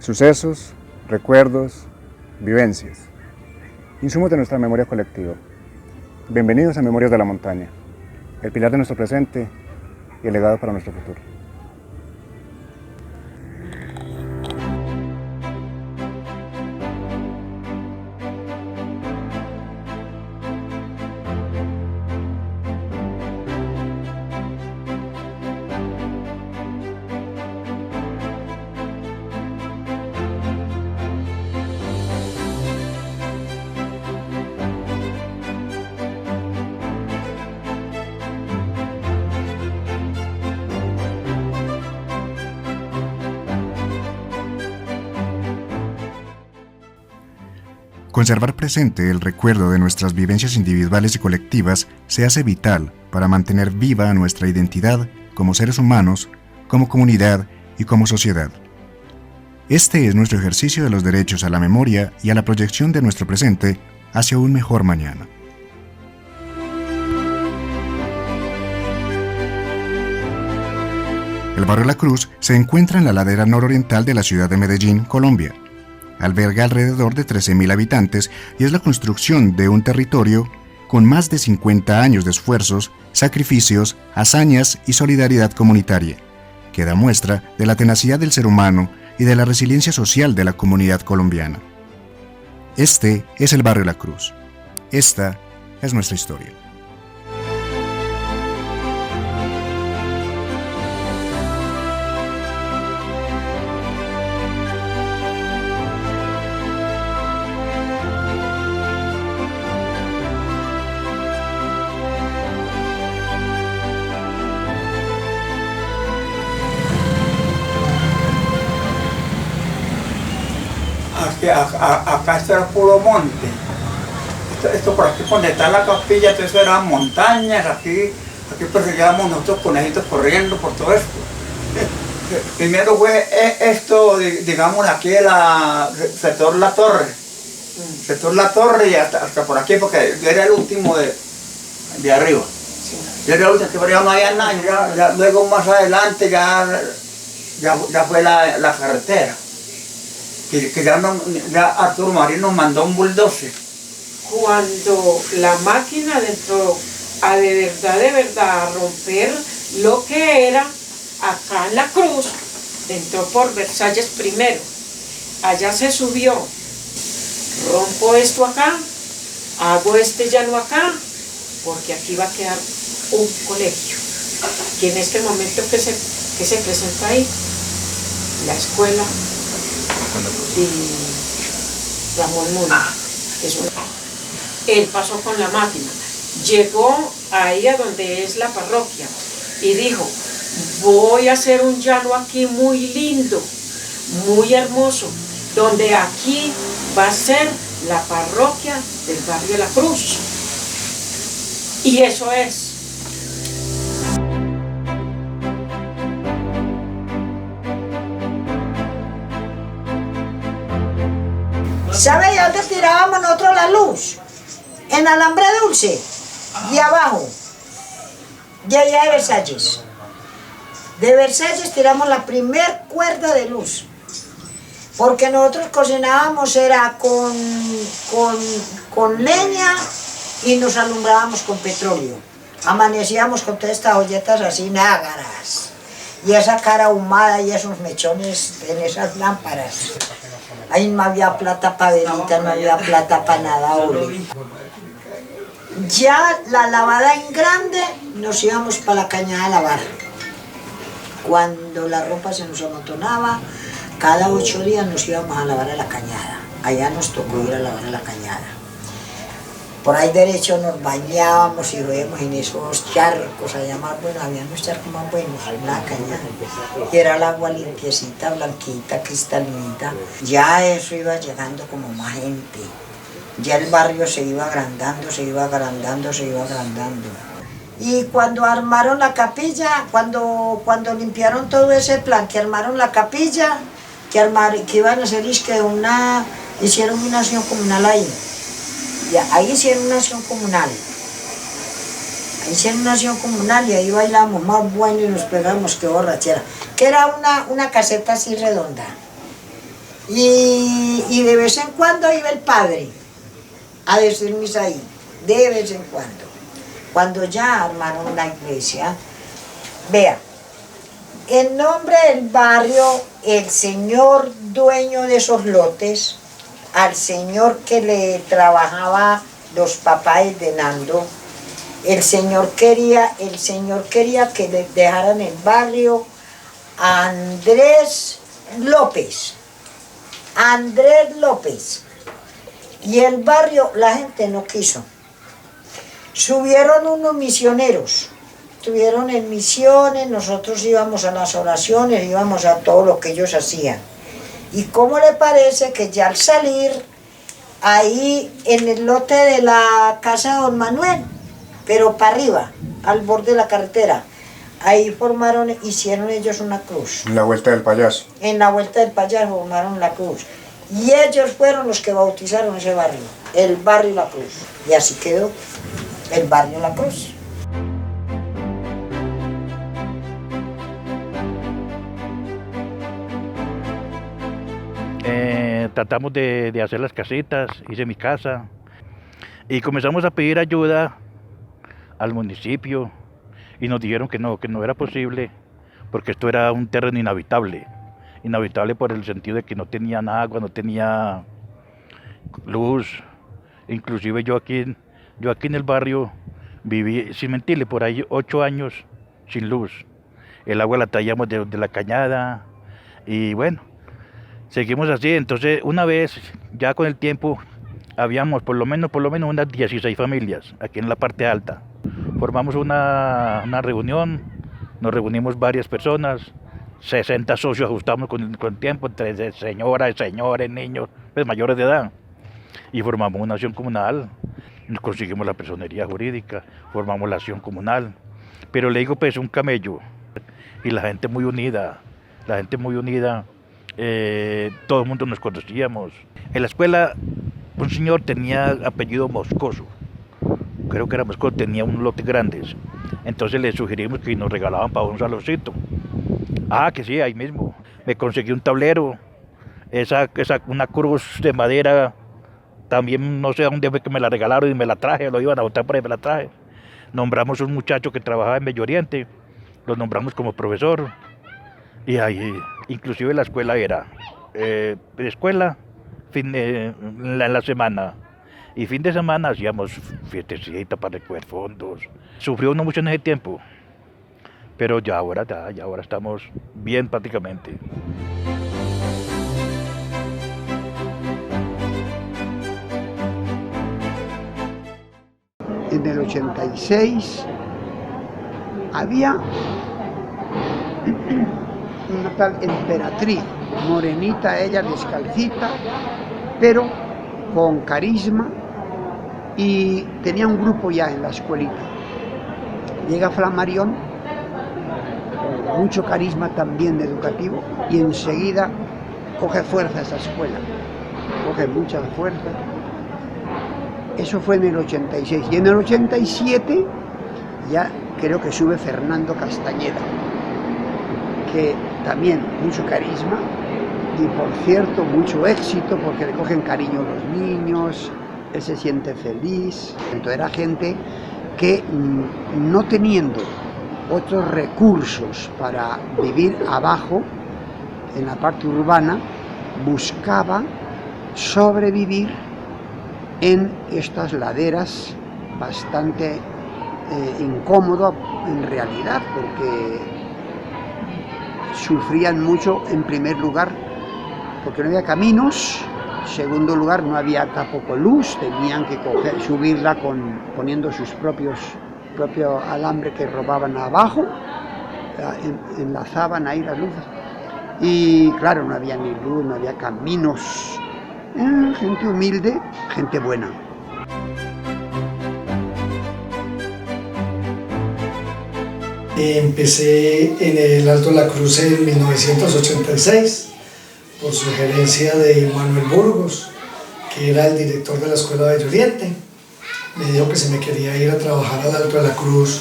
Sucesos, recuerdos, vivencias, insumos de nuestra memoria colectiva. Bienvenidos a Memorias de la Montaña, el pilar de nuestro presente y el legado para nuestro futuro. Conservar presente el recuerdo de nuestras vivencias individuales y colectivas se hace vital para mantener viva nuestra identidad como seres humanos, como comunidad y como sociedad. Este es nuestro ejercicio de los derechos a la memoria y a la proyección de nuestro presente hacia un mejor mañana. El barrio La Cruz se encuentra en la ladera nororiental de la ciudad de Medellín, Colombia. Alberga alrededor de 13.000 habitantes y es la construcción de un territorio con más de 50 años de esfuerzos, sacrificios, hazañas y solidaridad comunitaria, que da muestra de la tenacidad del ser humano y de la resiliencia social de la comunidad colombiana. Este es el barrio La Cruz. Esta es nuestra historia. Acá esto era puro monte. Esto por aquí, donde está la capilla, todo eso eran montañas. Aquí perseguíamos nosotros conejitos corriendo por todo esto. Primero fue esto, digamos, aquí el sector La Torre. Sector La Torre y hasta por aquí, porque yo era el último de arriba. Yo era el último, que por allá no había nada. Ya, luego más adelante ya fue la carretera. Que ya Arturo Marín nos mandó un bulldozer. Cuando la máquina entró a de verdad, a romper lo que era acá en La Cruz, entró por Versalles primero, allá se subió, rompo esto acá, hago este llano acá, porque aquí va a quedar un colegio, que en este momento que se presenta ahí, la escuela Ramón Muna. Él pasó con la máquina, llegó ahí a donde es la parroquia y dijo, voy a hacer un llano aquí muy lindo, muy hermoso, donde aquí va a ser la parroquia del barrio La Cruz. Y eso es. ¿Sabe de dónde tirábamos nosotros la luz? En Alambre Dulce, de abajo, de allá de Versalles. De Versalles tiramos la primer cuerda de luz. Porque nosotros cocinábamos era con leña y nos alumbrábamos con petróleo. Amanecíamos con todas estas olletas así nágaras. Y esa cara ahumada y esos mechones en esas lámparas. Ahí no había plata para velitas, no había plata para nada, ole. Ya la lavada en grande nos íbamos para la cañada a lavar. Cuando la ropa se nos amontonaba, cada 8 días nos íbamos a lavar a la cañada. Allá nos tocó ir a lavar a la cañada. Por ahí derecho nos bañábamos y veíamos en esos charcos allá más buenos, había unos charcos más buenos en la cañada. Y era el agua limpiecita, blanquita, cristalina. Ya eso iba llegando como más gente. Ya el barrio se iba agrandando, se iba agrandando, se iba agrandando. Y cuando armaron la capilla, cuando limpiaron todo ese plan, que armaron la capilla, que iban a hacer hicieron una acción comunal ahí. Ya, ahí hicieron una acción comunal. Ahí hicieron una acción comunal y ahí bailamos más bueno y nos pegamos que borrachera. Que era una caseta así redonda. Y de vez en cuando iba el padre a decir misa ahí, de vez en cuando. Cuando ya armaron la iglesia, vea, en nombre del barrio, el señor dueño de esos lotes, al señor que le trabajaba los papás de Nando, el señor quería que le dejaran el barrio a Andrés López. Y el barrio, la gente no quiso. Subieron unos misioneros, estuvieron en misiones, nosotros íbamos a las oraciones, íbamos a todo lo que ellos hacían. ¿Y cómo le parece que ya al salir, ahí en el lote de la casa de don Manuel, pero para arriba, al borde de la carretera, ahí hicieron ellos una cruz. En la vuelta del payaso. En la vuelta del payaso formaron la cruz. Y ellos fueron los que bautizaron ese barrio, el barrio La Cruz. Y así quedó el barrio La Cruz. Tratamos de hacer las casitas, hice mi casa y comenzamos a pedir ayuda al municipio y nos dijeron que no era posible porque esto era un terreno inhabitable por el sentido de que no tenían agua, no tenía luz. Inclusive yo aquí en el barrio viví, sin mentirle, por ahí 8 años sin luz. El agua la traíamos de la cañada y bueno, seguimos así. Entonces una vez, ya con el tiempo, habíamos por lo menos unas 16 familias aquí en la parte alta. Formamos una reunión, nos reunimos varias personas, 60 socios ajustamos con el tiempo, entre señoras, señores, niños, pues mayores de edad. Y formamos una acción comunal, nos conseguimos la personería jurídica, formamos la acción comunal. Pero le digo, pues, un camello. Y la gente muy unida, todo el mundo nos conocíamos. En la escuela, un señor tenía apellido Moscoso, creo que era Moscoso, tenía un lote grandes. Entonces le sugerimos que nos regalaban para un saloncito. Que sí, ahí mismo. Me conseguí un tablero, una cruz de madera, también no sé a dónde fue que me la regalaron y me la traje, lo iban a botar por ahí, me la traje. Nombramos un muchacho que trabajaba en Medio Oriente, lo nombramos como profesor. Y ahí, inclusive la escuela era, escuela en la semana. Y fin de semana hacíamos fiestecita para recoger fondos. Sufrió uno mucho en ese tiempo, pero ya ahora estamos bien prácticamente. en el 86 había una tal Emperatriz, morenita ella, descalcita, pero con carisma, y tenía un grupo ya en la escuelita. Llega Flammarion, con mucho carisma también educativo, y enseguida coge fuerza esa escuela, coge mucha fuerza. Eso fue en el 86, y en el 87 ya creo que sube Fernando Castañeda, que también mucho carisma y, por cierto, mucho éxito, porque le cogen cariño a los niños, él se siente feliz. Entonces era gente que, no teniendo otros recursos para vivir abajo, en la parte urbana, buscaba sobrevivir en estas laderas bastante incómodo en realidad, porque sufrían mucho, en primer lugar, porque no había caminos, en segundo lugar, no había tampoco luz, tenían que subirla poniendo sus propio alambre que robaban abajo, enlazaban ahí las luces, y claro, no había ni luz, no había caminos, gente humilde, gente buena. Empecé en el Alto de la Cruz en 1986 por sugerencia de Manuel Burgos, que era el director de la Escuela Bello Oriente. Me dijo que se me quería ir a trabajar al Alto de la Cruz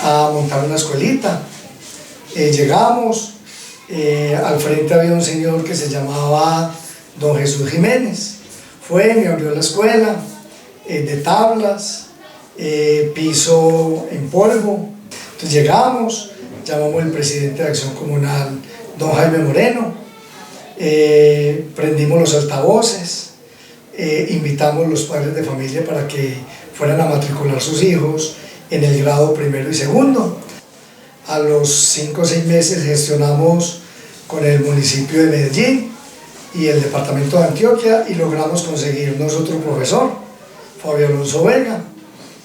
a montar una escuelita. Llegamos, al frente había un señor que se llamaba Don Jesús Jiménez. Fue, me abrió la escuela, de tablas, piso en polvo. Entonces llegamos, llamamos al presidente de Acción Comunal, don Jaime Moreno, prendimos los altavoces, invitamos a los padres de familia para que fueran a matricular sus hijos en el grado primero y segundo. A los 5 o 6 meses gestionamos con el municipio de Medellín y el departamento de Antioquia y logramos conseguirnos otro profesor, Fabio Alonso Vega.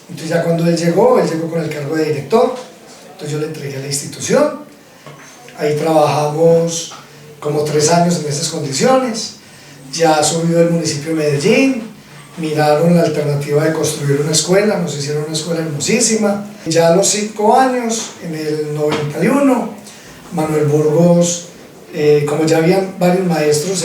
Entonces ya cuando él llegó con el cargo de director, entonces yo le entregué a la institución. Ahí trabajamos como 3 años en esas condiciones. Ya subió el municipio de Medellín, miraron la alternativa de construir una escuela, nos hicieron una escuela hermosísima. Ya a los 5 años, en el 91, Manuel Burgos, como ya habían varios maestros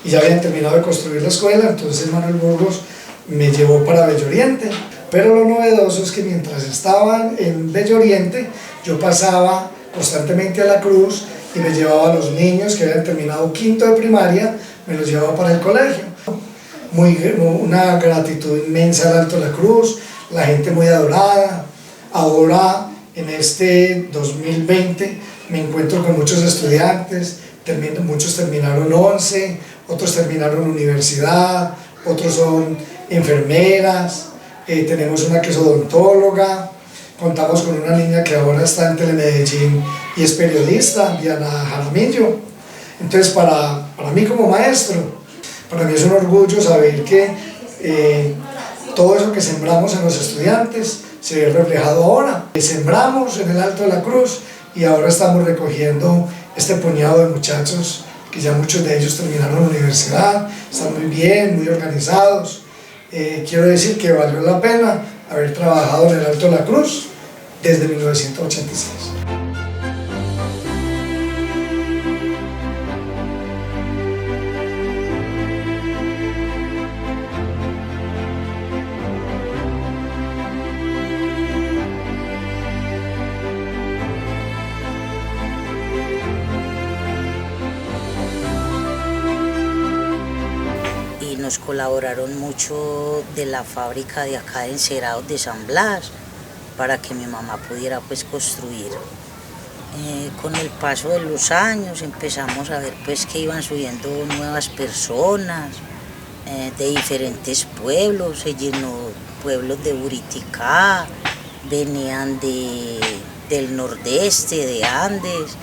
y ya habían terminado de construir la escuela, entonces Manuel Burgos me llevó para Bello Oriente. Pero lo novedoso es que mientras estaban en Bello Oriente, yo pasaba constantemente a la Cruz y me llevaba a los niños que habían terminado 5º de primaria, me los llevaba para el colegio. Una gratitud inmensa al Alto de la Cruz, la gente muy adorada. Ahora, en este 2020, me encuentro con muchos estudiantes, muchos terminaron 11, otros terminaron universidad, otros son enfermeras. Tenemos una que es odontóloga, contamos con una niña que ahora está en Telemedellín y es periodista, Diana Jaramillo. Entonces para mí como maestro, para mí es un orgullo saber que todo eso que sembramos en los estudiantes se ve reflejado ahora. Sembramos en el Alto de la Cruz y ahora estamos recogiendo este puñado de muchachos que ya muchos de ellos terminaron la universidad, están muy bien, muy organizados. Quiero decir que valió la pena haber trabajado en el Alto de la Cruz desde 1986. Nos colaboraron mucho de la fábrica de acá de encerados de San Blas para que mi mamá pudiera pues construir. Con el paso de los años empezamos a ver pues que iban subiendo nuevas personas de diferentes pueblos, se llenó pueblos de Buriticá, venían del nordeste, de Andes,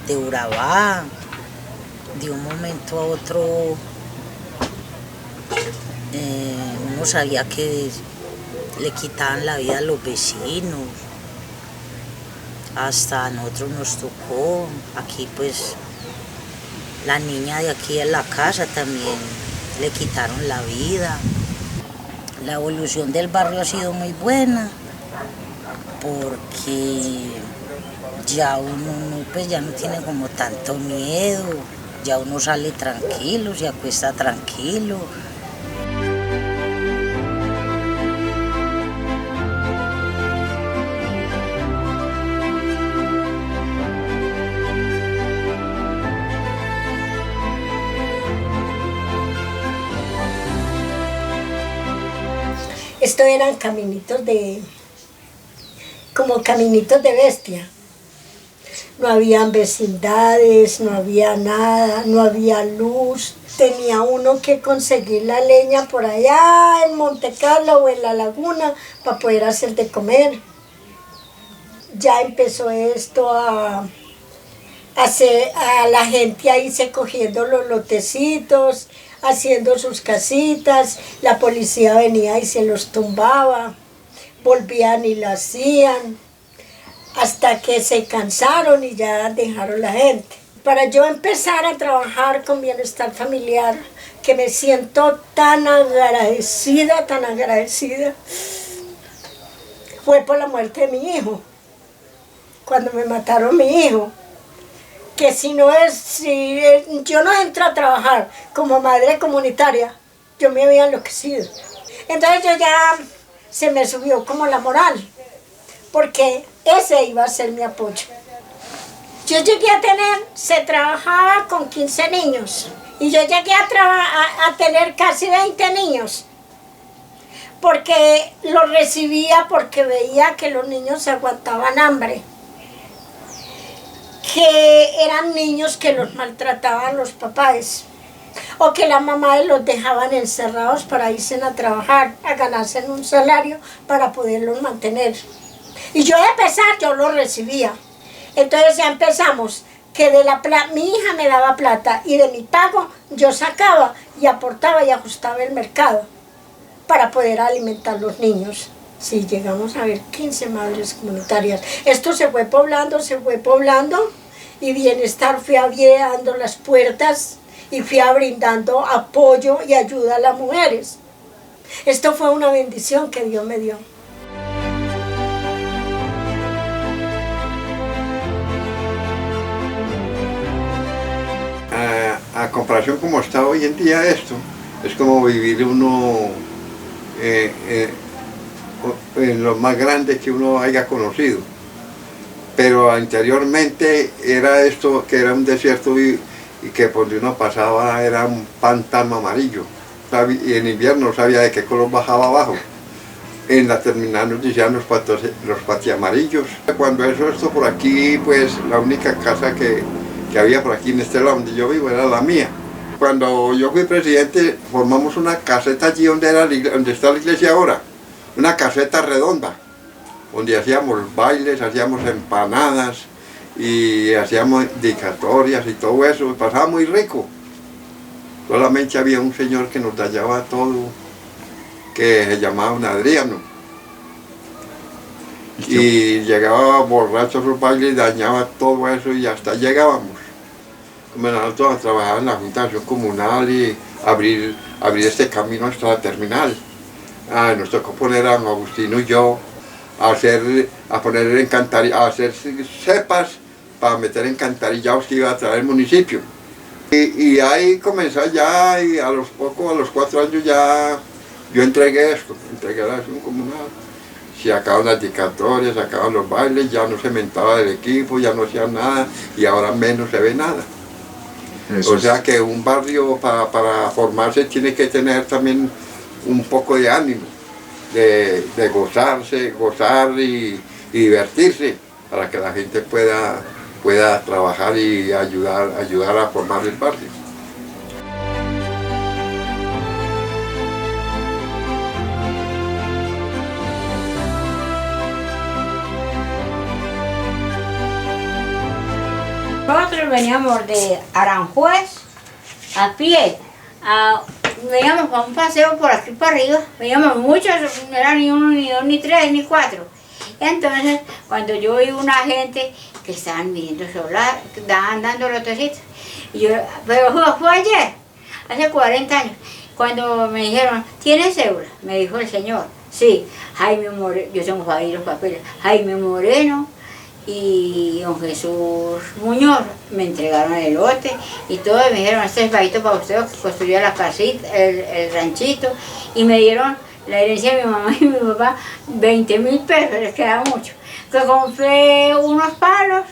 de Urabá. De un momento a otro uno sabía que le quitaban la vida a los vecinos. Hasta a nosotros nos tocó, aquí pues la niña de aquí en la casa también le quitaron la vida. La evolución del barrio ha sido muy buena porque ya uno pues ya no tiene como tanto miedo, ya uno sale tranquilo, se acuesta tranquilo. Estos eran como caminitos de bestia. No habían vecindades, no había nada, no había luz. Tenía uno que conseguir la leña por allá en Monte Carlo o en la laguna para poder hacer de comer. Ya empezó esto a la gente ahí se cogiendo los lotecitos, haciendo sus casitas, la policía venía y se los tumbaba, volvían y lo hacían, hasta que se cansaron y ya dejaron la gente. Para yo empezar a trabajar con bienestar familiar, que me siento tan agradecida, fue por la muerte de mi hijo, cuando me mataron mi hijo. Que si yo no entro a trabajar como madre comunitaria, yo me había enloquecido. Entonces yo ya se me subió como la moral, porque ese iba a ser mi apoyo. Yo llegué se trabajaba con 15 niños, y yo llegué a tener casi 20 niños, porque los recibía porque veía que los niños se aguantaban hambre, que eran niños que los maltrataban los papás o que la mamá los dejaban encerrados para irse a trabajar, a ganarse un salario para poderlos mantener. Y yo de empezar, yo los recibía. Entonces ya empezamos, que de la plata, mi hija me daba plata y de mi pago yo sacaba y aportaba y ajustaba el mercado para poder alimentar los niños. Sí, llegamos a ver 15 madres comunitarias. Esto se fue poblando y Bienestar fui abriendo las puertas y fui brindando apoyo y ayuda a las mujeres. Esto fue una bendición que Dios me dio. A comparación como está hoy en día esto, es como vivir uno en lo más grande que uno haya conocido. Pero anteriormente era esto, que era un desierto y que por donde uno pasaba era un pantano amarillo. Y en invierno no sabía de qué color bajaba abajo. En la terminal nos decían los patiamarillos. Cuando esto por aquí, pues la única casa que había por aquí en este lado donde yo vivo era la mía. Cuando yo fui presidente formamos una caseta allí donde está la iglesia ahora. Una caseta redonda, donde hacíamos bailes, hacíamos empanadas y hacíamos dedicatorias y todo eso, pasaba muy rico. Solamente había un señor que nos tallaba todo, que se llamaba don Adriano. Y llegaba borracho a los bailes y dañaba todo eso y hasta llegábamos. Como nosotros trabajábamos en la Junta de Acción Comunal y abrir este camino hasta la terminal. Nos tocó poner a Agustino y yo a hacer cepas para meter encantarillados que iba a traer el municipio. Y ahí comenzó ya, y a los 4 años ya yo entregué la acción comunal. Se acaban las dedicatorias, se acaban los bailes, ya no se mentaba del equipo, ya no hacía nada y ahora menos se ve nada. O sea que un barrio para formarse tiene que tener también un poco de ánimo, de gozar y divertirse, para que la gente pueda trabajar y ayudar a formar el barrio. Nosotros veníamos de Aranjuez a pie a veníamos para un paseo por aquí para arriba, veníamos muchos, no era ni uno, ni dos, ni tres, ni cuatro. Entonces, cuando yo vi una gente que estaban viendo solar, que estaban dando lotecitos, y yo, pero fue ayer, hace 40 años, cuando me dijeron, ¿tienes cédula? Me dijo el señor, sí, Jaime Moreno, yo tengo ahí los papeles, Jaime Moreno y don Jesús Muñoz me entregaron el lote y todo, y me dijeron, este es bajito para usted, que construyó la casita, el ranchito, y me dieron la herencia de mi mamá y mi papá, 20.000 pesos, les queda mucho. Que compré unos palos,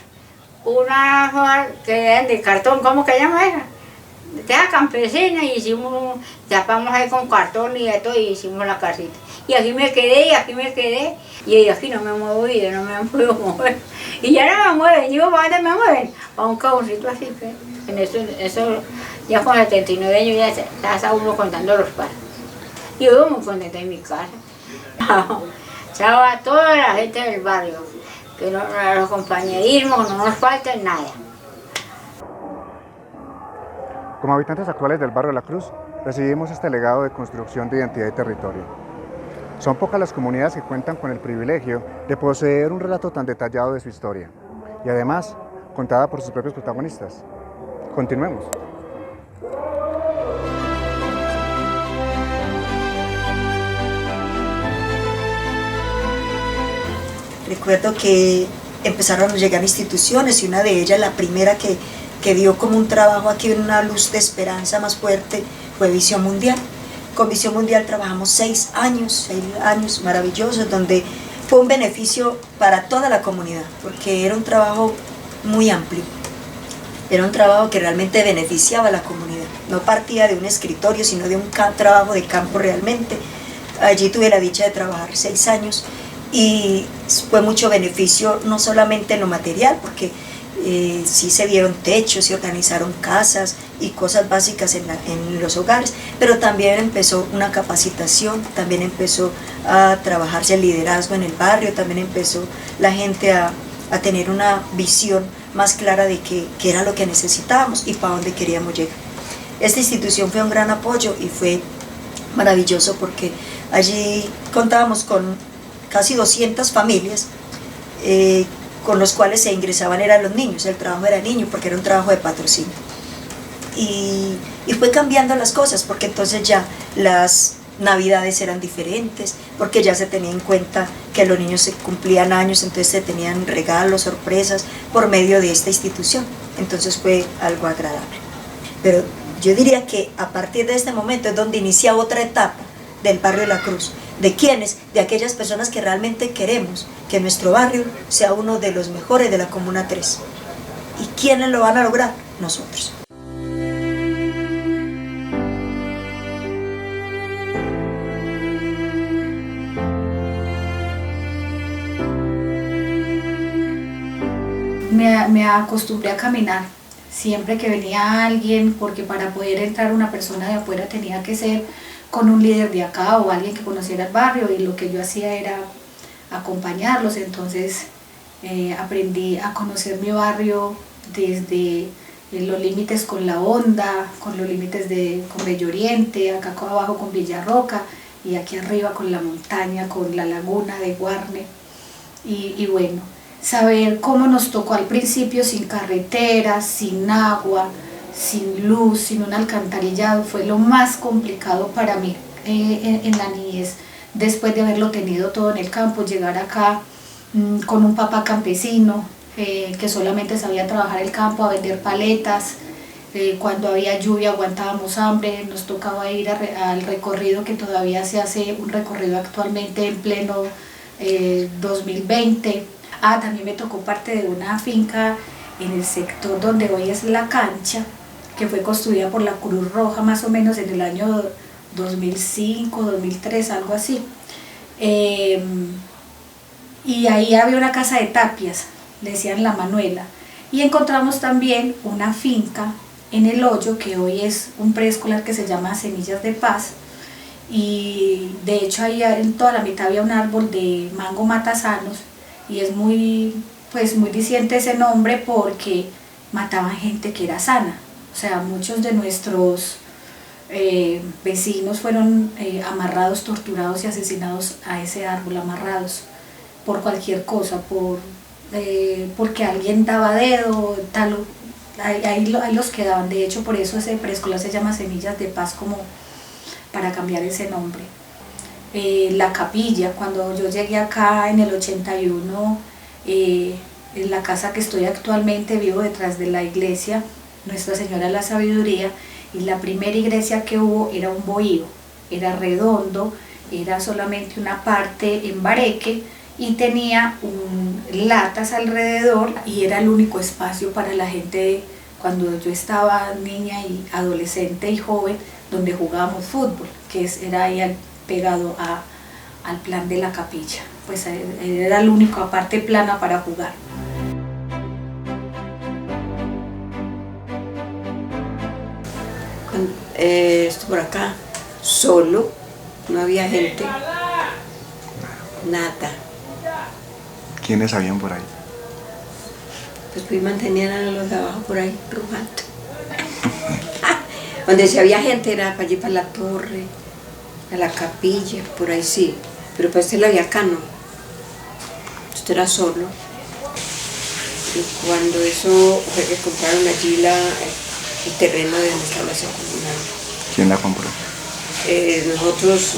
unas que eran de cartón, ¿cómo que llama esa? De teja campesina, y hicimos, tapamos ahí con cartón y de todo, y hicimos la casita. Y aquí me quedé, y aquí me quedé, y aquí no me he movido, no me han podido mover. Y ya no me mueven, digo, ¿para dónde me mueven? Para un caboncito así, pues. En eso, ya con 79 años ya está uno contando los palos. Yo vivo muy contenta en mi casa. Chao a toda la gente del barrio, que los compañerismos no nos falta nada. Como habitantes actuales del barrio La Cruz, recibimos este legado de construcción de identidad y territorio. Son pocas las comunidades que cuentan con el privilegio de poseer un relato tan detallado de su historia, y además contada por sus propios protagonistas. Continuemos. Recuerdo que empezaron a llegar instituciones y una de ellas, la primera que dio como un trabajo aquí, una luz de esperanza más fuerte, fue Visión Mundial. Con Visión Mundial trabajamos 6 años maravillosos, donde fue un beneficio para toda la comunidad, porque era un trabajo muy amplio. Era un trabajo que realmente beneficiaba a la comunidad. No partía de un escritorio, sino de un trabajo de campo realmente. Allí tuve la dicha de trabajar 6 años y fue mucho beneficio, no solamente en lo material, porque sí se dieron techos, se organizaron casas y cosas básicas en los hogares, pero también empezó una capacitación, también empezó a trabajarse el liderazgo en el barrio, también empezó la gente a tener una visión más clara de qué era lo que necesitábamos y para dónde queríamos llegar. Esta institución fue un gran apoyo y fue maravilloso porque allí contábamos con casi 200 familias con los cuales se ingresaban eran los niños, el trabajo era niño porque era un trabajo de patrocinio. Y fue cambiando las cosas porque entonces ya las navidades eran diferentes, porque ya se tenía en cuenta que los niños se cumplían años, entonces se tenían regalos, sorpresas por medio de esta institución, entonces fue algo agradable. Pero yo diría que a partir de este momento es donde inicia otra etapa del barrio de La Cruz. ¿De quiénes? De aquellas personas que realmente queremos que nuestro barrio sea uno de los mejores de la Comuna 3. ¿Y quiénes lo van a lograr? Nosotros. Me acostumbré a caminar siempre que venía alguien, porque para poder entrar una persona de afuera tenía que ser con un líder de acá o alguien que conociera el barrio, y lo que yo hacía era acompañarlos. Entonces aprendí a conocer mi barrio desde los límites con La Honda, con los límites con Bello Oriente, acá abajo con Villarroca y aquí arriba con la montaña, con la laguna de Guarne. Y bueno, saber cómo nos tocó al principio sin carreteras, sin agua, sin luz, sin un alcantarillado, fue lo más complicado para mí en la niñez. Después de haberlo tenido todo en el campo, llegar acá con un papá campesino que solamente sabía trabajar el campo, a vender paletas. Cuando había lluvia aguantábamos hambre, nos tocaba ir al recorrido que todavía se hace, un recorrido actualmente en pleno 2020. También me tocó parte de una finca en el sector donde hoy es la cancha, que fue construida por la Cruz Roja más o menos en el año 2005, 2003, algo así. Y ahí había una casa de tapias, le decían La Manuela, y encontramos también una finca en El Hoyo, que hoy es un preescolar que se llama Semillas de Paz, y de hecho ahí en toda la mitad había un árbol de mango matasanos, y es muy diciente ese nombre porque mataban gente que era sana. O sea, muchos de nuestros vecinos fueron amarrados, torturados y asesinados a ese árbol, amarrados por cualquier cosa, porque alguien daba dedo, tal, ahí los quedaban. De hecho, por eso ese preescolar se llama Semillas de Paz, como para cambiar ese nombre. La capilla, cuando yo llegué acá en el 81, en la casa que estoy actualmente, vivo detrás de la iglesia Nuestra Señora de la Sabiduría, y la primera iglesia que hubo era un bohío, era redondo, era solamente una parte en bareque y tenía latas alrededor, y era el único espacio para la gente cuando yo estaba niña y adolescente y joven, donde jugábamos fútbol, que era ahí pegado al plan de la capilla. Pues era la única parte plana para jugar. Esto por acá, solo, no había gente, nada. ¿Quiénes habían por ahí? Pues mantenían a los de abajo por ahí, rugando. Donde si había gente era para allí, para la torre, a la capilla, por ahí sí. Pero pues la había acá no. Esto era solo. Y cuando eso fue que compraron allí el terreno de donde estaba la comunal. ¿Quién la compró? Nosotros,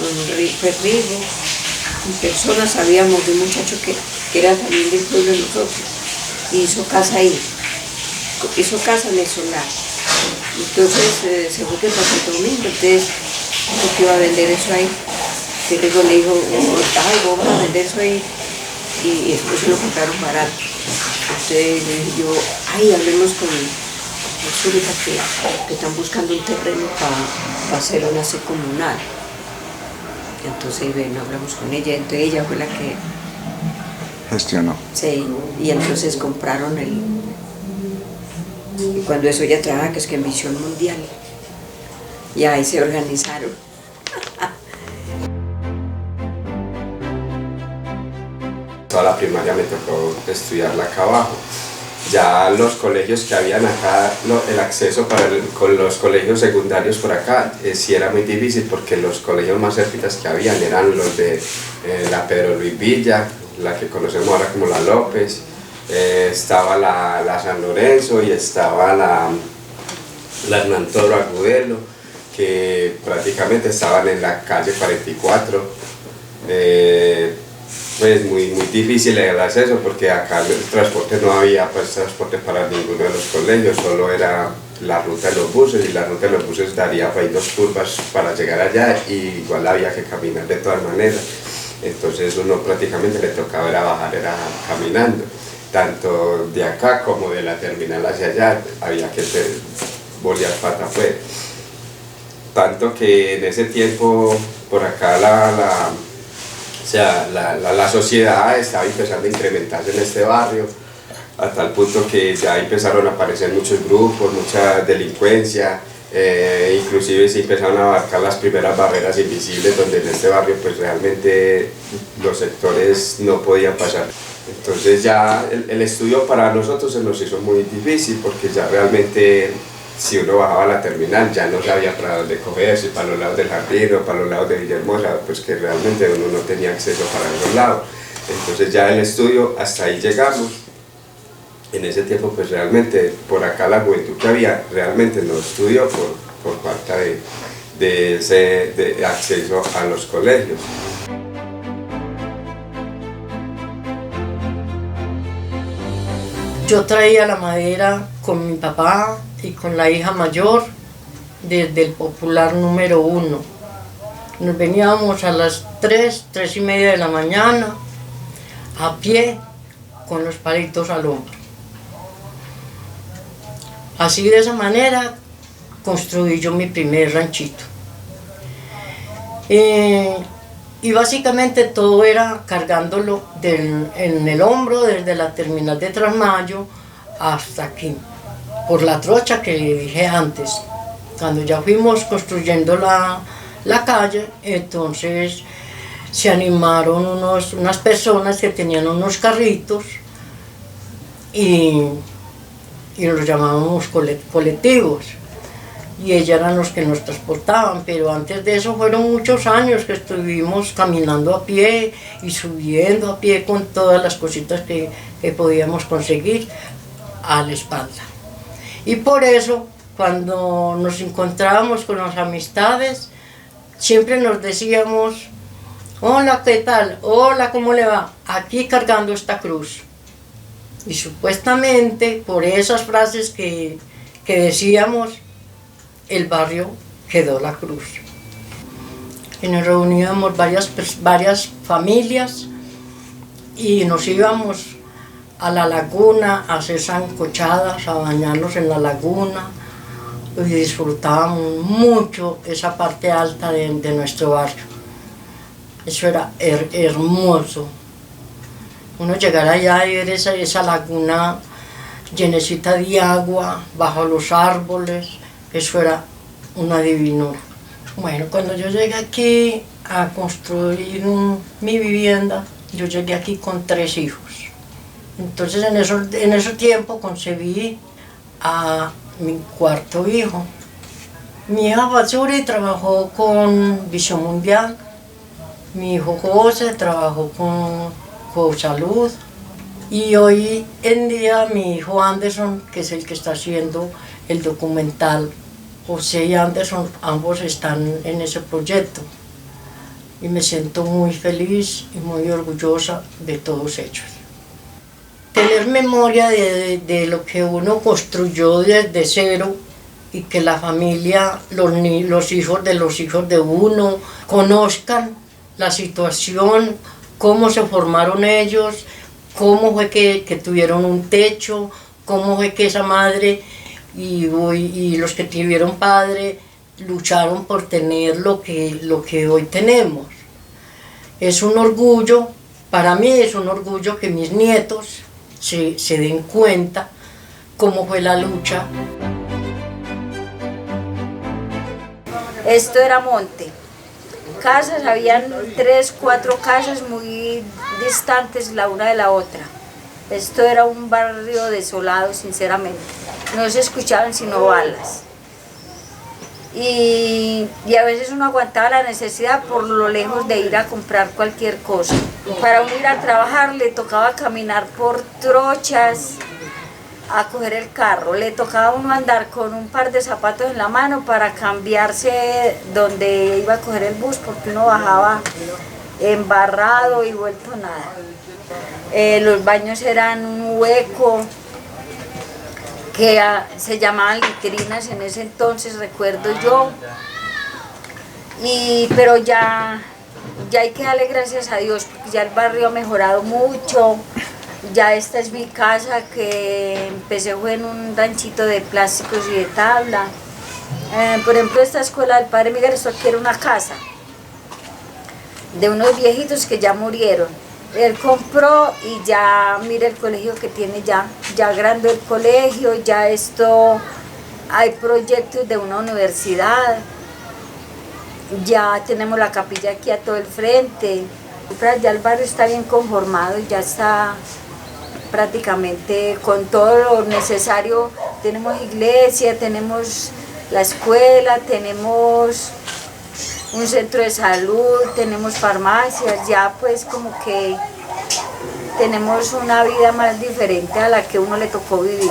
fue Rigo, en persona sabíamos de un muchacho que era también del pueblo de nosotros, y hizo casa ahí, hizo casa en el solar. Entonces se fue que para Santo Domingo, entonces dijo que iba a vender eso ahí. Y luego le dijo, ay, vos vas a vender eso ahí, y después se lo compraron barato. Entonces le dije yo, ay, hablemos con Zurita que están buscando un terreno para hacer una sede comunal. Entonces bueno, hablamos con ella, entonces ella fue la que gestionó. Sí, y entonces compraron y cuando eso ya trabajaba, que es que en Visión Mundial, y ahí se organizaron. Toda la primaria me tocó estudiarla acá abajo. Ya los colegios que habían acá, el acceso con los colegios secundarios por acá, sí era muy difícil, porque los colegios más cerquitas que habían eran los de la Pedro Luis Villa, la que conocemos ahora como la López, estaba la San Lorenzo, y estaba la Hernán Toro Agudelo, que prácticamente estaban en la calle 44. Pues muy difícil el acceso, porque acá el transporte no había pues transporte para ninguno de los colegios, solo era la ruta de los buses, y la ruta de los buses daría pues 2 curvas para llegar allá, y igual había que caminar de todas maneras. Entonces uno prácticamente le tocaba bajar caminando, tanto de acá como de la terminal hacia allá, había que bolear pata afuera. Tanto que en ese tiempo por acá la sociedad estaba empezando a incrementarse en este barrio, a tal punto que ya empezaron a aparecer muchos grupos, mucha delincuencia, inclusive se empezaron a abarcar las primeras barreras invisibles, donde en este barrio pues realmente los sectores no podían pasar. Entonces ya el estudio para nosotros se nos hizo muy difícil, porque ya realmente si uno bajaba a la terminal ya no sabía para dónde coger, si para los lados del Jardín o para los lados de Villahermosa, pues que realmente uno no tenía acceso para esos lados. Entonces ya el estudio, hasta ahí llegamos. En ese tiempo pues realmente por acá la juventud que había realmente no estudió por falta de acceso a los colegios. Yo traía la madera con mi papá y con la hija mayor desde el Popular número 1. Nos veníamos a las 3:30 de la mañana a pie con los palitos al hombro. Así, de esa manera construí yo mi primer ranchito. Y básicamente todo era cargándolo en el hombro, desde la terminal de Trasmayo hasta aquí, por la trocha que le dije antes. Cuando ya fuimos construyendo la calle, entonces se animaron unas personas que tenían unos carritos y los llamábamos colectivos. y ellos eran los que nos transportaban, pero antes de eso fueron muchos años que estuvimos caminando a pie y subiendo a pie con todas las cositas que podíamos conseguir a la espalda. Y por eso, cuando nos encontrábamos con las amistades, siempre nos decíamos: hola, ¿qué tal? Hola, ¿cómo le va? Aquí cargando esta cruz. Y supuestamente, por esas frases que decíamos, el barrio quedó la cruz. Y nos reuníamos varias familias y nos íbamos a la laguna a hacer sancochadas, a bañarnos en la laguna, y disfrutábamos mucho esa parte alta de nuestro barrio. Eso era hermoso. Uno llegar allá y ver esa laguna llenecita de agua, bajo los árboles, eso era una divinura. Bueno, cuando yo llegué aquí a construir mi vivienda, yo llegué aquí con 3 hijos. Entonces en ese tiempo concebí a mi 4.º hijo. Mi hija Batsuri trabajó con Visión Mundial, mi hijo José trabajó con Salud, y hoy en día mi hijo Anderson, que es el que está haciendo el documental, José y Anderson, ambos están en ese proyecto. Y me siento muy feliz y muy orgullosa de todos ellos. Tener memoria de lo que uno construyó desde cero y que la familia, los hijos de uno conozcan la situación, cómo se formaron ellos, cómo fue que tuvieron un techo, cómo fue que esa madre y los que tuvieron padre lucharon por tener lo que hoy tenemos. Es un orgullo, para mí es un orgullo que mis nietos se den cuenta cómo fue la lucha. Esto era monte. Casas, habían 3, 4 casas muy distantes la una de la otra. Esto era un barrio desolado, sinceramente. No se escuchaban sino balas. Y a veces uno aguantaba la necesidad por lo lejos de ir a comprar cualquier cosa. Para uno ir a trabajar le tocaba caminar por trochas a coger el carro. Le tocaba a uno andar con un par de zapatos en la mano para cambiarse donde iba a coger el bus, porque uno bajaba embarrado y vuelto nada. Los baños eran un hueco que se llamaban litrinas en ese entonces, recuerdo yo. Pero ya hay que darle gracias a Dios, porque ya el barrio ha mejorado mucho. Ya esta es mi casa, que empecé fue en un ranchito de plásticos y de tabla. Por ejemplo, esta escuela del padre Miguel, esto aquí era una casa de unos viejitos que ya murieron. Él compró y ya, mire el colegio que tiene ya grande el colegio, ya esto, hay proyectos de una universidad, ya tenemos la capilla aquí a todo el frente. Ya el barrio está bien conformado, ya está prácticamente con todo lo necesario. Tenemos iglesia, tenemos la escuela, tenemos un centro de salud, tenemos farmacias, ya pues como que tenemos una vida más diferente a la que uno le tocó vivir.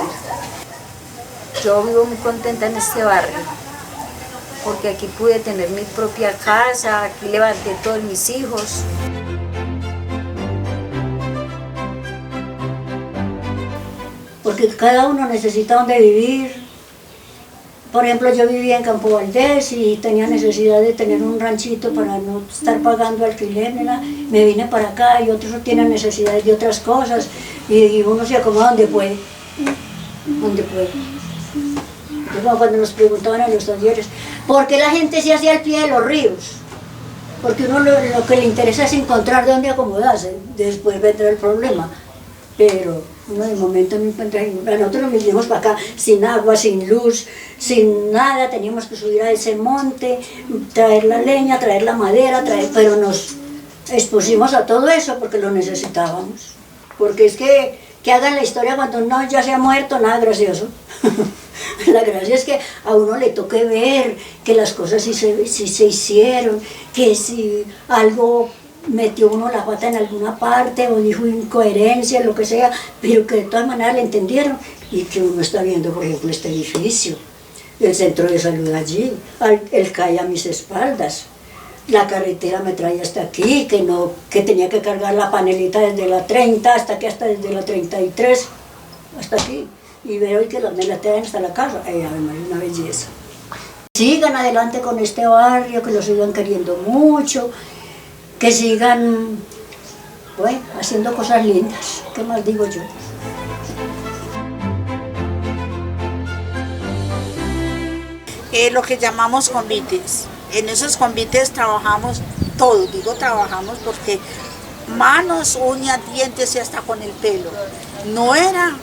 Yo vivo muy contenta en este barrio, porque aquí pude tener mi propia casa, aquí levanté todos mis hijos. Porque cada uno necesita donde vivir. Por ejemplo, yo vivía en Campo Valdés y tenía necesidad de tener un ranchito para no estar pagando alquiler, me vine para acá, y otros tienen necesidades de otras cosas, y uno se acomoda donde puede. Como cuando nos preguntaban en los talleres, ¿por qué la gente se hace al pie de los ríos? Porque uno lo que le interesa es encontrar dónde acomodarse, después vendrá el problema. Pero uno de momento no encuentra ninguna. Nosotros nos vinimos para acá sin agua, sin luz, sin nada. Teníamos que subir a ese monte, traer la leña, traer la madera, pero nos expusimos a todo eso porque lo necesitábamos. Porque es que hagan la historia cuando uno ya se ha muerto, nada gracioso. La gracia es que a uno le toque ver que las cosas sí se hicieron, que si algo metió uno la pata en alguna parte o dijo incoherencia, lo que sea, pero que de todas maneras le entendieron y que uno está viendo, por ejemplo, este edificio, el centro de salud allí, el CAI a mis espaldas. La carretera me traía hasta aquí, que tenía que cargar la panelita desde la 30 hasta desde la 33, hasta aquí. Y veo que me la traen hasta la casa. Además, es una belleza. Sigan adelante con este barrio, que lo sigan queriendo mucho, que sigan, bueno, haciendo cosas lindas. ¿Qué más digo yo? Lo que llamamos convites. En esos convites trabajamos todo, digo trabajamos porque manos, uñas, dientes y hasta con el pelo. No era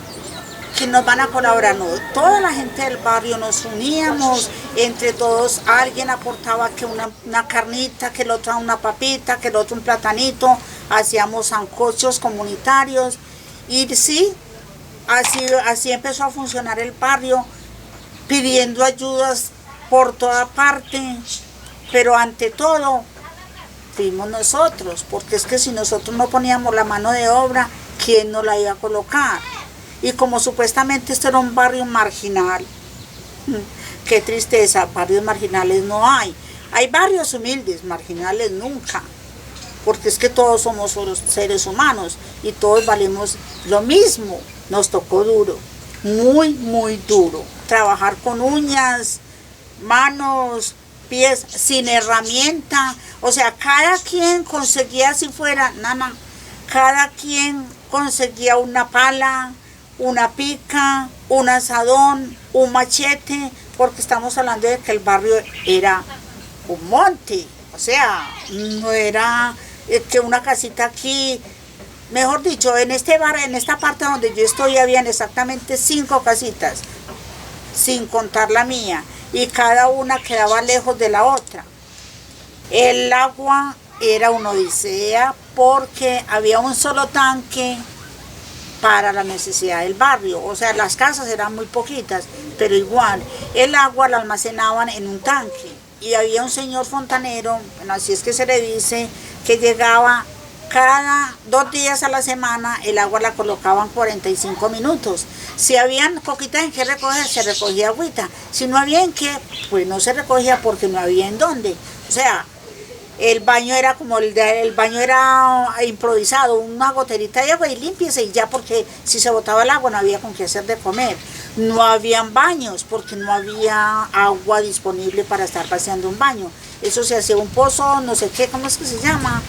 que nos van a colaborar, no. Toda la gente del barrio nos uníamos, entre todos alguien aportaba que una carnita, que el otro una papita, que el otro un platanito, hacíamos sancochos comunitarios y sí, así empezó a funcionar el barrio, pidiendo ayudas por toda parte. Pero ante todo, fuimos nosotros, porque es que si nosotros no poníamos la mano de obra, ¿quién nos la iba a colocar? Y como supuestamente esto era un barrio marginal, qué tristeza, barrios marginales no hay. Hay barrios humildes, marginales nunca, porque es que todos somos seres humanos y todos valemos lo mismo. Nos tocó duro, muy, muy duro. Trabajar con uñas, manos, pies, sin herramienta, o sea, cada quien conseguía, si fuera, cada quien conseguía una pala, una pica, un asadón, un machete, porque estamos hablando de que el barrio era un monte, o sea, no era que una casita aquí, mejor dicho, en este barrio, en esta parte donde yo estoy, habían exactamente 5 casitas, sin contar la mía, y cada una quedaba lejos de la otra. El agua era una odisea porque había un solo tanque para la necesidad del barrio, o sea, las casas eran muy poquitas, pero igual, el agua la almacenaban en un tanque y había un señor fontanero, bueno, así es que se le dice, que llegaba cada 2 días a la semana, el agua la colocaban 45 minutos. Si habían poquitas en que recoger, se recogía agüita. Si no había en qué, pues no se recogía porque no había en dónde. O sea, el baño era como el baño era improvisado, una goterita de agua y límpiese y ya, porque si se botaba el agua no había con qué hacer de comer. No habían baños porque no había agua disponible para estar vaciando un baño. Eso se hacía un pozo, no sé qué, ¿cómo es que se llama?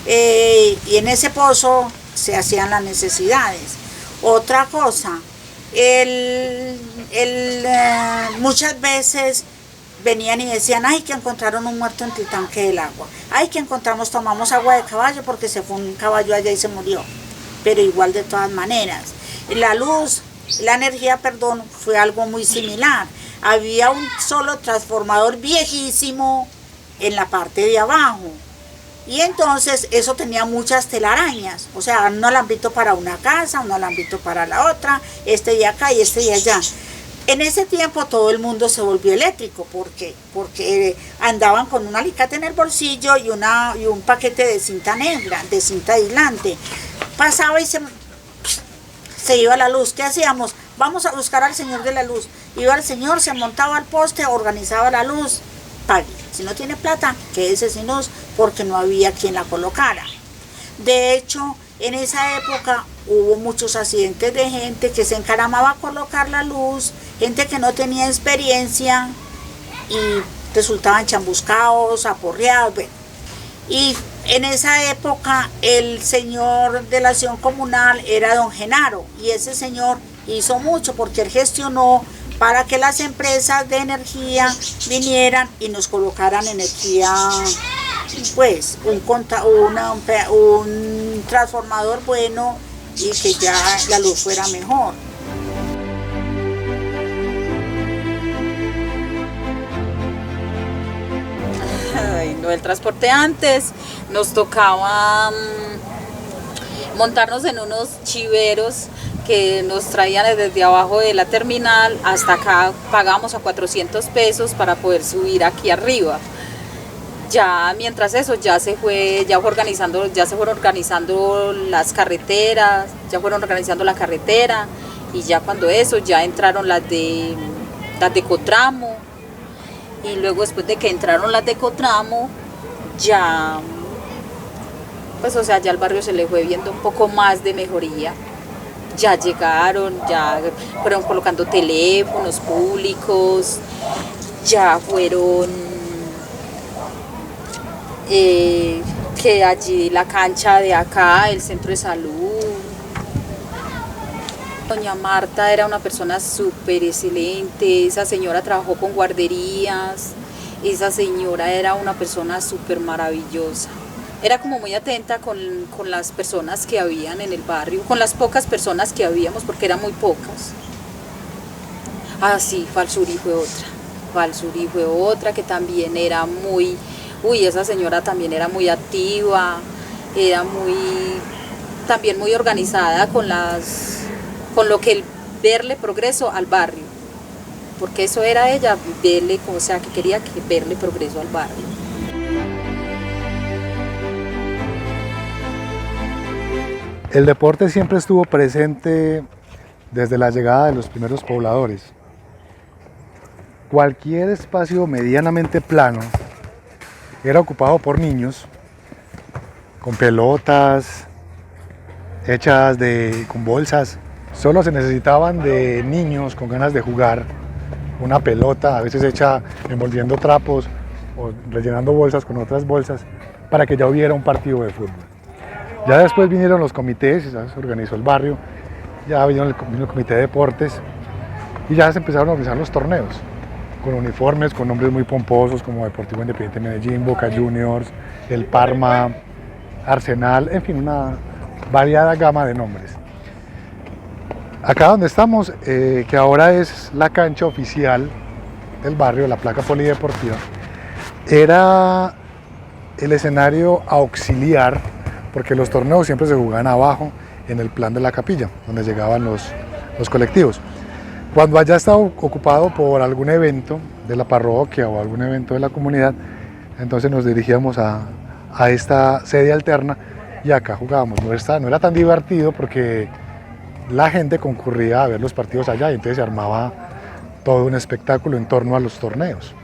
Y en ese pozo se hacían las necesidades. Otra cosa, muchas veces venían y decían, ay, que encontraron un muerto en el tanque del agua, ay, que tomamos agua de caballo porque se fue un caballo allá y se murió. Pero igual de todas maneras, la energía, fue algo muy similar. Había un solo transformador viejísimo en la parte de abajo. Y entonces eso tenía muchas telarañas, o sea, un alambito para una casa, un alambito para la otra, este de acá y este de allá. En ese tiempo todo el mundo se volvió eléctrico, porque andaban con un alicate en el bolsillo y un paquete de cinta negra, de cinta aislante. Pasaba y se iba la luz. ¿Qué hacíamos? Vamos a buscar al señor de la luz. Iba el señor, se montaba al poste, organizaba la luz, pague. Si no tiene plata, quédese sin luz, porque no había quien la colocara. De hecho, en esa época hubo muchos accidentes de gente que se encaramaba a colocar la luz, gente que no tenía experiencia y resultaban chambuscados, aporreados. Bueno. Y en esa época el señor de la acción comunal era don Genaro, y ese señor hizo mucho porque él gestionó para que las empresas de energía vinieran y nos colocaran energía, pues un transformador bueno y que ya la luz fuera mejor. Ay, no, el transporte antes nos tocaba montarnos en unos chiveros que nos traían desde abajo de la terminal hasta acá, pagamos a 400 pesos para poder subir aquí arriba. Ya mientras eso ya se fueron organizando las carreteras, ya fueron organizando la carretera, y ya cuando eso ya entraron las de Ecotramo, y luego después de que entraron las de Ecotramo ya pues o sea ya el barrio se le fue viendo un poco más de mejoría. Ya llegaron, ya fueron colocando teléfonos públicos, ya fueron que allí la cancha de acá, el centro de salud. Doña Marta era una persona súper excelente, esa señora trabajó con guarderías, esa señora era una persona súper maravillosa. Era como muy atenta con las personas que habían en el barrio, con las pocas personas que habíamos, porque eran muy pocas. Ah, sí, Falsuri fue otra que también era muy... Uy, esa señora también era muy activa, era también muy organizada con lo que verle progreso al barrio, porque eso era ella, verle, o sea, que quería verle progreso al barrio. El deporte siempre estuvo presente desde la llegada de los primeros pobladores. Cualquier espacio medianamente plano era ocupado por niños con pelotas hechas con bolsas. Solo se necesitaban de niños con ganas de jugar, una pelota, a veces hecha envolviendo trapos o rellenando bolsas con otras bolsas, para que ya hubiera un partido de fútbol. Ya después vinieron los comités, ya se organizó el barrio, ya vino el comité de deportes y ya se empezaron a organizar los torneos, con uniformes, con nombres muy pomposos como Deportivo Independiente Medellín, Boca Juniors, el Parma, Arsenal, en fin, una variada gama de nombres. Acá donde estamos, que ahora es la cancha oficial del barrio, la placa polideportiva, era el escenario auxiliar, porque los torneos siempre se jugaban abajo en el plan de la capilla, donde llegaban los colectivos. Cuando allá estaba ocupado por algún evento de la parroquia o algún evento de la comunidad, entonces nos dirigíamos a esta sede alterna y acá jugábamos. No era tan divertido porque la gente concurría a ver los partidos allá y entonces se armaba todo un espectáculo en torno a los torneos.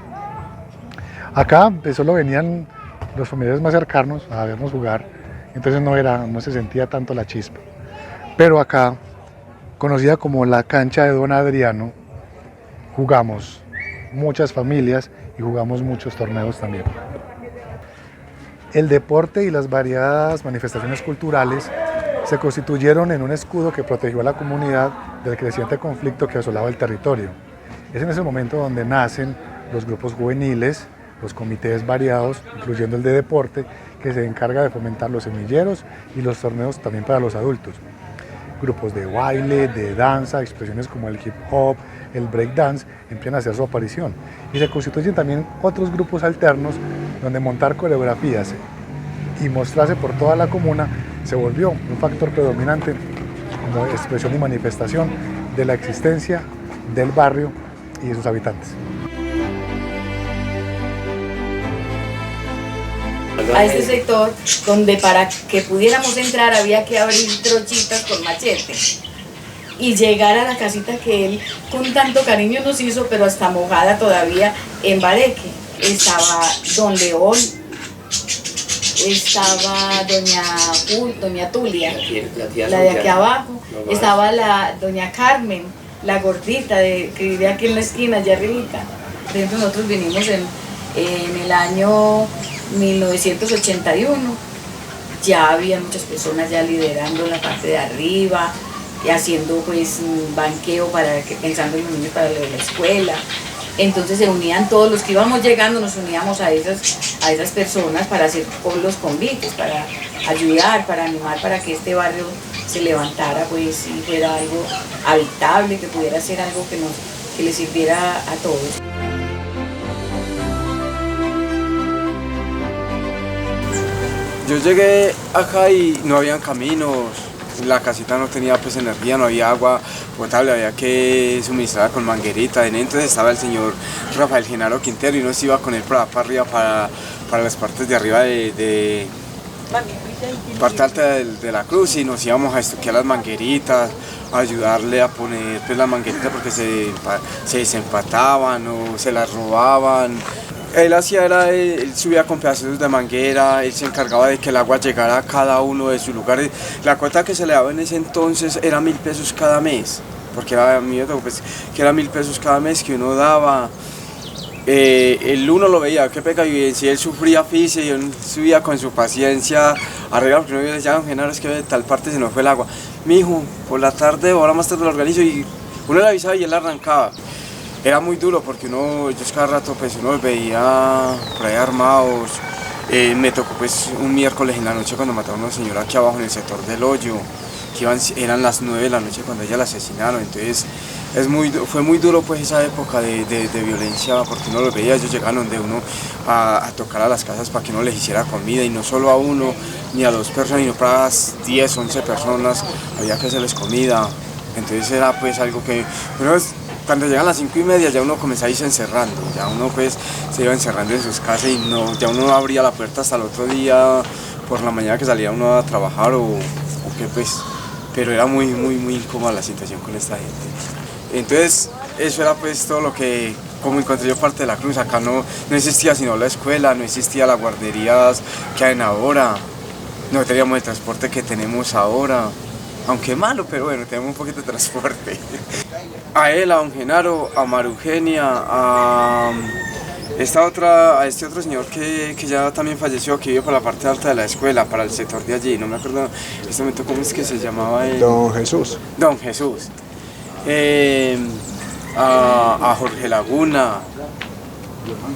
Acá solo venían los familiares más cercanos a vernos jugar, entonces no se sentía tanto la chispa. Pero acá, conocida como la cancha de Don Adriano, jugamos muchas familias y jugamos muchos torneos también. El deporte y las variadas manifestaciones culturales se constituyeron en un escudo que protegió a la comunidad del creciente conflicto que asolaba el territorio. Es en ese momento donde nacen los grupos juveniles, los comités variados, incluyendo el de deporte, que se encarga de fomentar los semilleros y los torneos también para los adultos. Grupos de baile, de danza, expresiones como el hip hop, el break dance, empiezan a hacer su aparición. Y se constituyen también otros grupos alternos donde montar coreografías y mostrarse por toda la comuna se volvió un factor predominante como expresión y manifestación de la existencia del barrio y de sus habitantes. A este sector donde para que pudiéramos entrar había que abrir trochitas con machete y llegar a la casita que él con tanto cariño nos hizo, pero hasta mojada todavía, en Bareque. Estaba Don León, estaba doña Tulia, la de aquí abajo, estaba la doña Carmen, la gordita que vivía aquí en la esquina, allá arribita. Por ejemplo, nosotros vinimos en el año 1981, ya había muchas personas ya liderando la parte de arriba y haciendo pues banqueo pensando en los niños para lo de la escuela. Entonces se unían todos los que íbamos llegando, nos uníamos a esas personas para hacer los convites, para ayudar, para animar, para que este barrio se levantara pues y fuera algo habitable, que pudiera ser algo que le sirviera a todos. Yo llegué acá y no habían caminos, la casita no tenía pues energía, no había agua potable, había que suministrarla con manguerita. Entonces estaba el señor Rafael Genaro Quintero y uno se iba con él para arriba, para las partes de arriba de parte alta de la cruz, y nos íbamos a estuquear las mangueritas, a ayudarle a poner pues, las mangueritas porque se desempataban o se las robaban. Él subía con pedazos de manguera, él se encargaba de que el agua llegara a cada uno de sus lugares. La cuota que se le daba en ese entonces era 1.000 pesos cada mes, porque era, pues, que era 1.000 pesos cada mes que uno daba. El uno lo veía, qué pecado, y si él sufría física y él subía con su paciencia arriba, porque uno le decía, Genaro, es que de tal parte se nos fue el agua. Mijo, por la tarde, ahora más tarde lo organizo, y uno le avisaba y él arrancaba. Era muy duro porque ellos cada rato pues uno los veía por ahí armados. Me tocó pues un miércoles en la noche cuando mataron a una señora aquí abajo en el sector del Hoyo, que eran las 9 de la noche cuando ella la asesinaron. Entonces fue muy duro pues esa época de violencia, porque uno los veía, ellos llegaban donde uno a tocar a las casas para que uno les hiciera comida, y no solo a uno ni a 2 personas, sino para las 10, 11 personas había que hacerles comida. Entonces era pues algo que cuando llegan las 5:30 ya uno comenzaba a irse encerrando, ya uno pues se iba encerrando en sus casas y ya uno no abría la puerta hasta el otro día por la mañana que salía uno a trabajar o que pues, pero era muy incómoda la situación con esta gente. Entonces eso era pues todo lo que, como encontré yo parte de la cruz. Acá no existía sino la escuela, no existía las guarderías que hay ahora, no teníamos el transporte que tenemos ahora. Aunque malo, pero bueno, tenemos un poquito de transporte. A él, a don Genaro, a María Eugenia, a este otro señor que ya también falleció, que vive por la parte alta de la escuela, para el sector de allí, no me acuerdo en este momento cómo es que se llamaba él. Don Jesús. Don Jesús. A Jorge Laguna,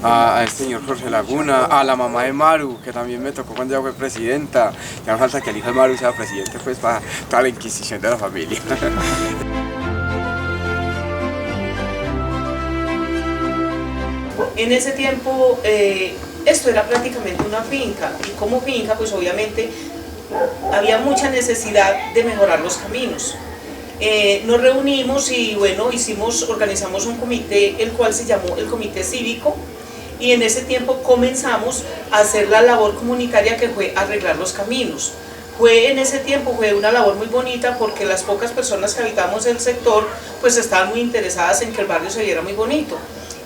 a este señor Jorge Laguna, a la mamá de Maru, que también me tocó cuando ella fue presidenta. Ya me falta que el hijo de Maru sea presidente pues para toda la inquisición de la familia. En ese tiempo esto era prácticamente una finca, y como finca pues obviamente había mucha necesidad de mejorar los caminos. Nos reunimos y bueno, organizamos un comité, el cual se llamó el Comité Cívico, y en ese tiempo comenzamos a hacer la labor comunitaria, que fue arreglar los caminos. En ese tiempo fue una labor muy bonita, porque las pocas personas que habitamos el sector pues estaban muy interesadas en que el barrio se viera muy bonito.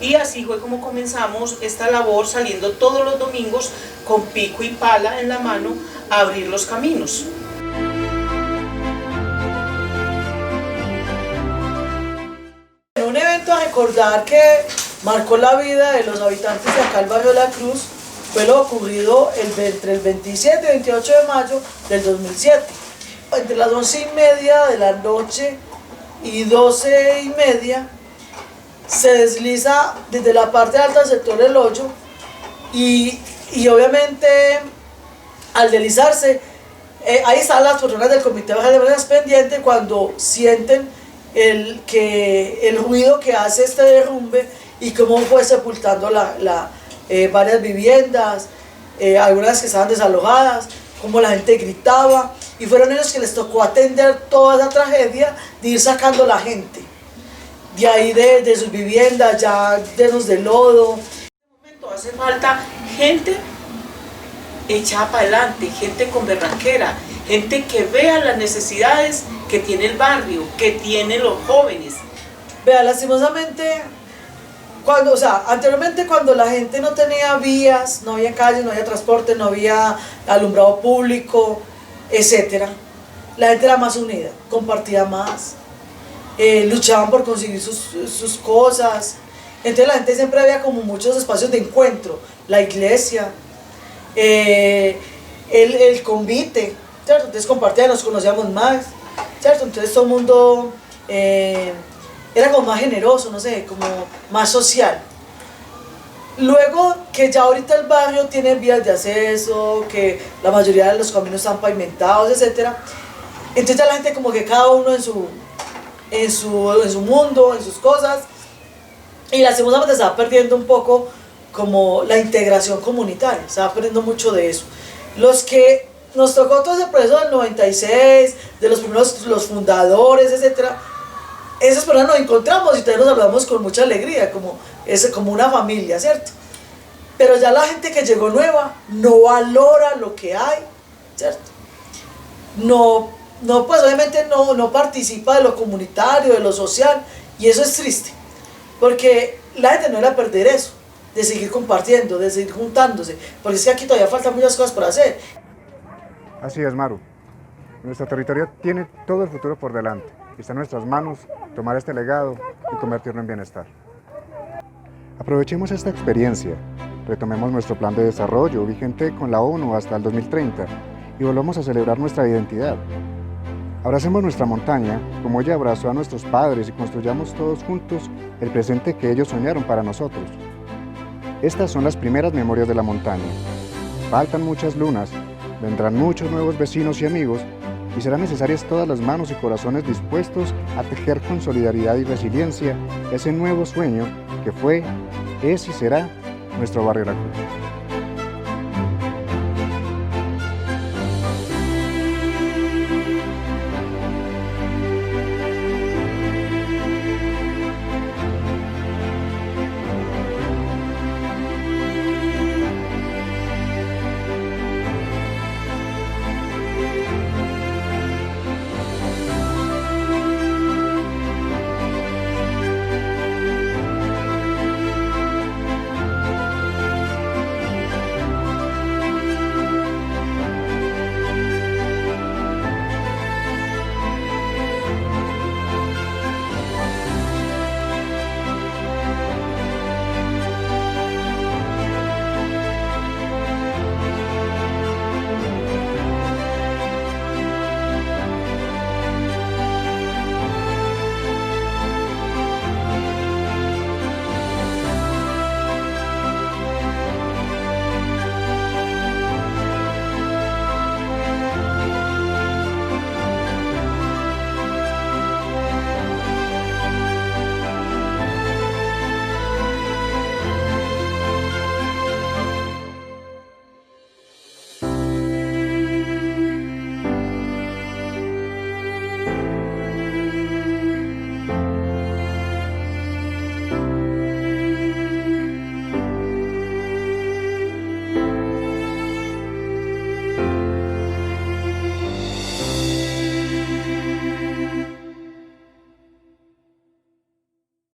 Y así fue como comenzamos esta labor, saliendo todos los domingos con pico y pala en la mano a abrir los caminos. Un evento a recordar que marcó la vida de los habitantes de acá el barrio de la Cruz fue lo ocurrido entre el 27 y 28 de mayo del 2007. Entre las 11:30 de la noche y 12:30 se desliza desde la parte alta del sector del Hoyo, y obviamente al deslizarse, ahí están las personas del Comité de Emergencias pendientes cuando sienten el ruido que hace este derrumbe y cómo fue sepultando varias viviendas, algunas que estaban desalojadas, cómo la gente gritaba, y fueron ellos que les tocó atender toda esa tragedia de ir sacando a la gente de ahí de sus viviendas, ya llenos de lodo. En este momento hace falta gente echada para adelante, gente con berraquera, gente que vea las necesidades que tiene el barrio, que tienen los jóvenes. Vea, lastimosamente, anteriormente cuando la gente no tenía vías, no había calles, no había transporte, no había alumbrado público, etc., la gente era más unida, compartía más, luchaban por conseguir sus cosas. Entonces la gente siempre había como muchos espacios de encuentro, la iglesia, el convite, ¿cierto? Entonces compartían, nos conocíamos más, ¿cierto? Entonces todo el mundo era como más generoso, no sé, como más social. Luego que ya ahorita el barrio tiene vías de acceso, que la mayoría de los caminos están pavimentados, etc., entonces ya la gente como que cada uno en su mundo, en sus cosas, y lastimosamente se va perdiendo un poco como la integración comunitaria, se va perdiendo mucho de eso. Los que nos tocó todo ese proceso del 96, de los primeros, los fundadores, etc. Esas personas nos encontramos y todavía nos saludamos con mucha alegría, como una familia, ¿cierto? Pero ya la gente que llegó nueva no valora lo que hay, ¿cierto? No, pues obviamente no participa de lo comunitario, de lo social, y eso es triste, porque la gente no era perder eso, de seguir compartiendo, de seguir juntándose, porque es que aquí todavía faltan muchas cosas por hacer. Así es, Maru. Nuestro territorio tiene todo el futuro por delante y está en nuestras manos tomar este legado y convertirlo en bienestar. Aprovechemos esta experiencia, retomemos nuestro plan de desarrollo vigente con la ONU hasta el 2030 y volvamos a celebrar nuestra identidad. Abracemos nuestra montaña como ella abrazó a nuestros padres y construyamos todos juntos el presente que ellos soñaron para nosotros. Estas son las primeras memorias de la montaña. Faltan muchas lunas, vendrán muchos nuevos vecinos y amigos y serán necesarias todas las manos y corazones dispuestos a tejer con solidaridad y resiliencia ese nuevo sueño que fue, es y será nuestro barrio La Cruz.